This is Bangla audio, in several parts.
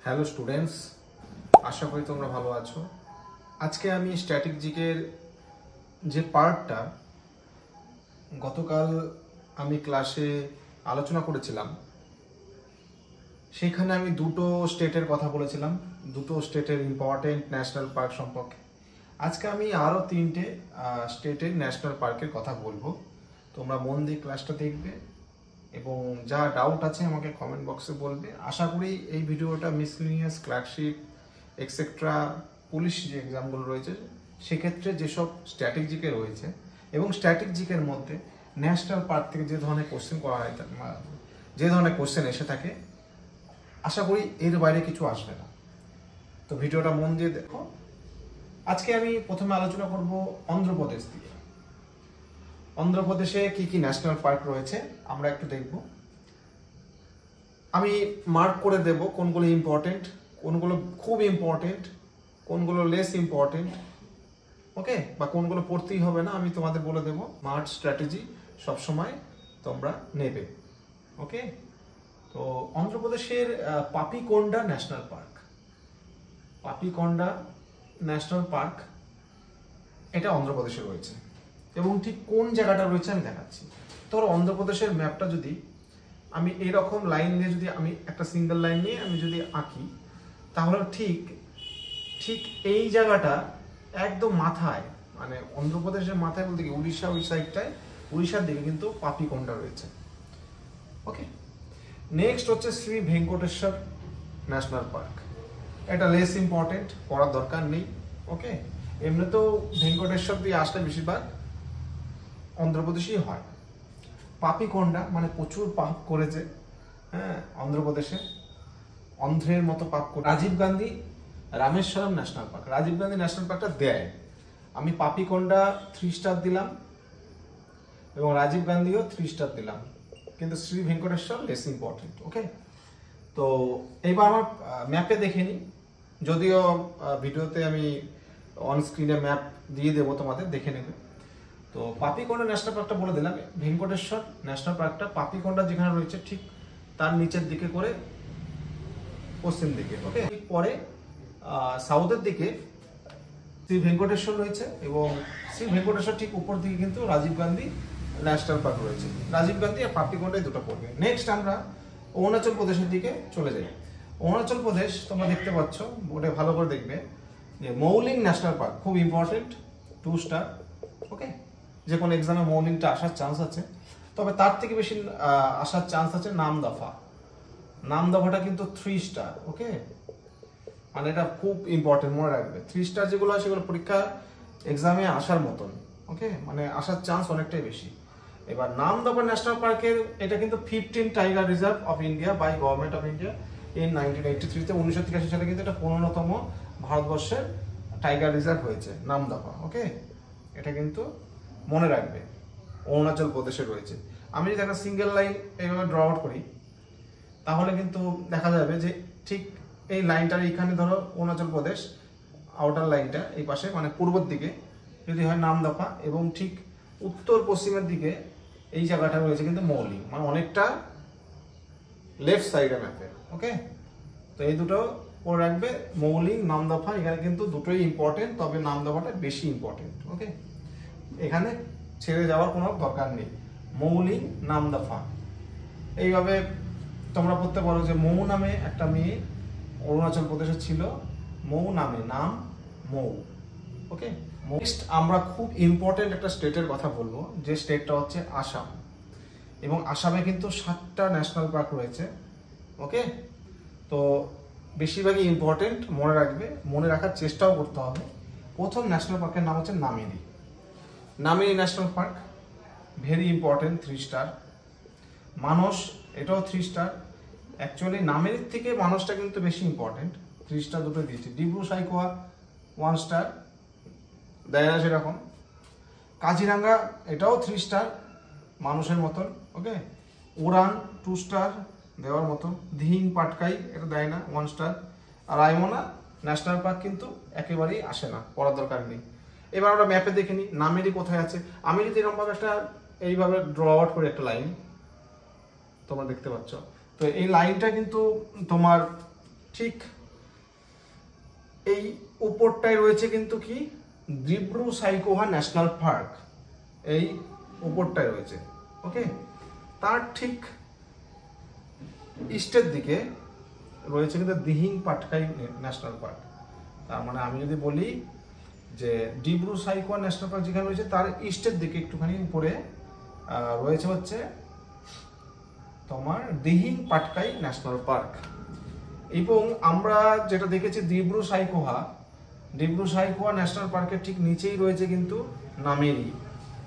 হ্যালো স্টুডেন্টস, আশা করি তোমরা ভালো আছো। আজকে আমি স্ট্যাটিক জিকের যে পার্টটা গতকাল আমি ক্লাসে আলোচনা করেছিলাম, সেখানে আমি দুটো স্টেটের কথা বলেছিলাম, দুটো স্টেটের ইম্পর্টেন্ট ন্যাশনাল পার্ক সম্পর্কে। আজকে আমি আরও তিনটে স্টেটের ন্যাশনাল পার্কের কথা বলবো। তোমরা মন দিয়ে ক্লাসটা দেখবে এবং যা ডাউট আছে আমাকে কমেন্ট বক্সে বলবে। আশা করি এই ভিডিওটা মিসলিনিয়াস, ক্লার্কশিপ এক্সেট্রা পুলিশ যে এক্সামগুলো রয়েছে সেক্ষেত্রে যেসব স্ট্যাটিক জিকে রয়েছে এবং স্ট্যাটিক জিকের মধ্যে ন্যাশনাল পার্ক থেকে যে ধরনের কোশ্চেন করা হয়, যে ধরনের কোশ্চেন এসে থাকে, আশা করি এর বাইরে কিছু আসবে না। তো ভিডিওটা মন দিয়ে দেখো। আজকে আমি প্রথমে আলোচনা করব অন্ধ্রপ্রদেশ দিয়ে। অন্ধ্রপ্রদেশে কি কি ন্যাশনাল পার্ক রয়েছে আমরা একটু দেখব। আমি মার্ক করে দেব কোনগুলো ইম্পর্টেন্ট, কোনগুলো খুব ইম্পর্টেন্ট, কোনগুলো লেস ইম্পর্টেন্ট, ওকে, বা কোনগুলো পড়তেই হবে না আমি তোমাদের বলে দেব। স্মার্ট স্ট্র্যাটেজি সবসময় তোমরা নেবে, ওকে। তো অন্ধ্রপ্রদেশের পাপিকোন্ডা ন্যাশনাল পার্ক, পাপিকোন্ডা ন্যাশনাল পার্ক এটা অন্ধ্রপ্রদেশে রয়েছে এবং ঠিক কোন জায়গাটা রয়েছে আমি দেখাচ্ছি। ধরো অন্ধ্রপ্রদেশের ম্যাপটা যদি আমি এরকম লাইন দিয়ে যদি আমি একটা সিঙ্গেল লাইন নিয়ে আমি যদি আঁকি, তাহলে ঠিক এই জায়গাটা একদম মাথায়, মানে অন্ধ্রপ্রদেশের মাথায় বলতে কি উড়িষ্যা, ওই সাইডটায় উড়িষ্যার দিকে কিন্তু পাপিকোন্ডা রয়েছে, ওকে। নেক্সট হচ্ছে শ্রী ভেঙ্কটেশ্বর ন্যাশনাল পার্ক। এটা লেস ইম্পর্টেন্ট, পড়ার দরকার নেই, ওকে। এমনিতেও ভেঙ্কটেশ্বর দিয়ে আসলে বেশিরভাগ অন্ধ্রপ্রদেশেই হয়। পাপিকোন্ডা মানে প্রচুর পাপ করেছে, হ্যাঁ, অন্ধ্রপ্রদেশে অন্ধ্রের মতো পাপ করে। Rajiv Gandhi Rameswaram national park, Rajiv Gandhi national পার্কটা দেয়। আমি পাপিকোন্ডা 3 স্টার দিলাম এবং রাজীব গান্ধীও 3 স্টার দিলাম, কিন্তু শ্রী ভেঙ্কটেশ্বর লেস ইম্পর্টেন্ট, ওকে। তো এইবার আমার ম্যাপে দেখে নিই, যদিও ভিডিওতে আমি অন স্ক্রিনে ম্যাপ দিয়ে দেবো, তোমাদের দেখে নেবে। তো পাপিকোন্ডা ন্যাশনাল পার্কটা বলে দিলাম। ভেঙ্কটেশ্বর ন্যাশনাল পার্কটা পাপিকোন্ডা যেখানে রয়েছে ঠিক তার নিচের দিকে করে পশ্চিম দিকে, ওকে। পরে সাউথের দিকে শ্রী ভেঙ্কটেশ্বর রয়েছে এবং শ্রী ভেঙ্কটেশ্বর ঠিক উপর দিকে কিন্তু রাজীব গান্ধী ন্যাশনাল পার্ক রয়েছে। রাজীব গান্ধী আর পাপিকোন্ডায় দুটো পড়বে। নেক্সট আমরা অরুণাচল প্রদেশের দিকে চলে যাই। অরুণাচল প্রদেশ তোমরা দেখতে পাচ্ছ, বোর্ডে ভালো করে দেখবে যে মৌলিং ন্যাশনাল পার্ক খুব ইম্পর্টেন্ট, 2 স্টার, ওকে। যে কোনো এক্সামে মৌলিংটা আসার চান্স আছে, তবে তার থেকে বেশি আসার চান্স আছে নামদফা। নামদফাটা কিন্তু 3 স্টার, ওকে। মানে এটা খুব ইম্পর্টেন্ট, মনে রাখবে। 3 স্টার যেগুলো হয় সেগুলো পরীক্ষা এক্সামে আসার মতন, ওকে, মানে আসার চান্স অনেকটাই বেশি। এবার নামদফা ন্যাশনাল পার্কের এটা কিন্তু 15 tiger reserve of India by government of India in 1983-তে 1983 সালে কিন্তু এটা 15তম ভারতবর্ষের টাইগার রিজার্ভ হয়েছে নামদফা, ওকে। এটা কিন্তু মনে রাখবে, অরুণাচল প্রদেশে রয়েছে। আমি যদি একটা সিঙ্গেল লাইন এইভাবে ড্র আউট করি, তাহলে কিন্তু দেখা যাবে যে ঠিক এই লাইনটার এইখানে ধরো অরুণাচল প্রদেশ, আউটার লাইনটা এই পাশে মানে পূর্বের দিকে যদি হয় নামদফা, এবং ঠিক উত্তর পশ্চিমের দিকে এই জায়গাটা রয়েছে কিন্তু মৌলিং, মানে অনেকটা লেফট সাইডে ম্যাপে, ওকে। তো এই দুটো পড়ে রাখবে, মৌলিং, নামদফা। এখানে কিন্তু দুটোই ইম্পর্টেন্ট, তবে নামদফাটা বেশি ইম্পর্টেন্ট, ওকে। এখানে ছেড়ে যাওয়ার কোনো দরকার নেই। মৌলিং, নামদফা এইভাবে তোমরা পড়তে পারো যে মৌ নামে একটা মেয়ে অরুণাচল প্রদেশে ছিল, মৌ নামে, নাম মৌ, ওকে। নেক্সট আমরা খুব ইম্পর্টেন্ট একটা স্টেটের কথা বলবো, যে স্টেটটা হচ্ছে আসাম। এবং আসামে কিন্তু 7টা ন্যাশনাল পার্ক রয়েছে, ওকে। তো বেশিরভাগই ইম্পর্টেন্ট, মনে রাখবে, মনে রাখার চেষ্টাও করতে হবে। প্রথম ন্যাশনাল পার্কের নাম হচ্ছে Nameri. Nameri national park very important, 3 star. Manas, এটাও 3 স্টার। অ্যাকচুয়ালি নামেরির থেকে মানসটা কিন্তু বেশি ইম্পর্টেন্ট, 3 স্টার দুটো দিয়েছে। ডিব্রু সাইখোয়া 1 স্টার, দেয় না সেরকম। কাজিরাঙ্গা এটাও 3 স্টার, মানুষের মতন, ওকে। উড়ান 2 স্টার, দেওয়ার মতো। দিহিং পাটকাই এটা দেয় না, 1 স্টার। আর রায়মনা ন্যাশনাল পার্ক কিন্তু একেবারেই আসে না, পড়ার দরকার নেই। এবার আমরা ম্যাপে দেখে নিই নামেরি কোথায় আছে। আমি যদি এরকমভাবে একটা এইভাবে ড্র আউট করি একটা লাইন, তোমরা দেখতে পাচ্ছ, তো এই লাইনটা কিন্তু তোমার ঠিক এই উপরটায় রয়েছে কিন্তু কি দিব্রু সাইখোয়া ন্যাশনাল পার্ক, এই উপরটায় রয়েছে। ওকে, তার ঠিক ইস্টের দিকে রয়েছে কিন্তু দিহিং পাটকাই ন্যাশনাল পার্ক। তার মানে আমি যদি বলি যে দিব্রু সাইখোয়া ন্যাশনাল পার্ক যেখানে রয়েছে তার ইস্টের দিকে একটুখানি উপরে রয়েছে হচ্ছে তোমার দিহিং পাটকাই ন্যাশনাল পার্ক। এবং আমরা যেটা দেখেছি দিব্রু সাইখোয়া ন্যাশনাল পার্কের ঠিক নিচেই রয়েছে কিন্তু নামেরি,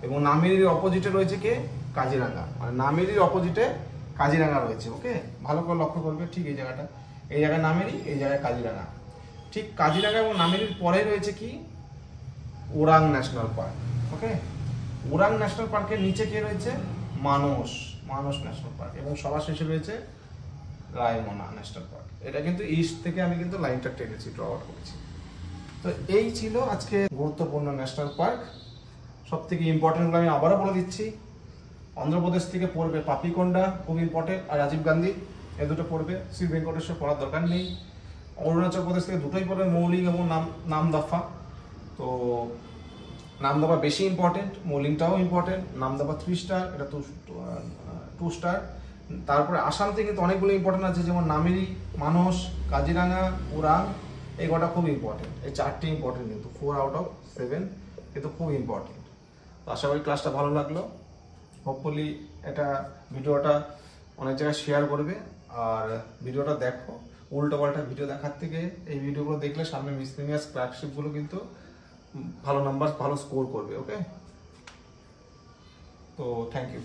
এবং নামেরির অপোজিটে রয়েছে কে কাজিরাঙ্গা, মানে নামেরির অপোজিটে কাজিরাঙ্গা রয়েছে। ওকে, ভালো করে লক্ষ্য করবে, ঠিক এই জায়গাটা, এই জায়গায় নামেরি, এই জায়গায় কাজিরাঙ্গা। ঠিক কাজিরাঙ্গা এবং নামেরির পরে রয়েছে কি ওরাং ন্যাশনাল পার্ক। ওকে, ওরাং ন্যাশনাল পার্কের নিচে কে রয়েছে মানস ন্যাশনাল পার্ক, এবং সবার শেষে রয়েছে রায়মনা ন্যাশনাল পার্ক। এটা কিন্তু ইস্ট থেকে আমি কিন্তু লাইনটা টেনেছি, ড্র আউট করেছি। তো এই ছিল আজকে গুরুত্বপূর্ণ ন্যাশনাল পার্ক। সব থেকে ইম্পর্টেন্টগুলো আমি আবারও বলে দিচ্ছি। অন্ধ্রপ্রদেশ থেকে পড়বে পাপিকোন্ডা, খুব ইম্পর্টেন্ট, আর রাজীব গান্ধী, এই দুটো পড়বে। শ্রী ভেঙ্কটেশ্বর পড়ার দরকার নেই। অরুণাচল প্রদেশ থেকে দুটোই পড়বে, মৌলিং এবং নামদফা। তো নামদফা বেশি ইম্পর্টেন্ট, মৌলিংটাও ইম্পর্টেন্ট। নামদফা 3 স্টার, এটা 2 স্টার। তারপরে আসাম থেকে কিন্তু অনেকগুলো ইম্পর্টেন্ট আছে, যেমন নামেরি, মানস, কাজিরাঙ্গা, ওরাং, এই কটা খুব ইম্পর্টেন্ট। এই 4টি ইম্পর্টেন্ট, কিন্তু 4 আউট অফ 7 কিন্তু খুব ইম্পর্টেন্ট। তো আশা করি ক্লাসটা ভালো লাগলো। হোপফুলি এটা ভিডিওটা অনেক জায়গায় শেয়ার করবে, আর ভিডিওটা দেখো। উল্টো পাল্টা ভিডিও দেখার থেকে এই ভিডিওগুলো দেখলে সামনে মিসলেনিয়াস ক্লার্কশিপগুলো কিন্তু ভালো নাম্বার, ভালো স্কোর করবে। ওকে, তো থ্যাংক ইউ।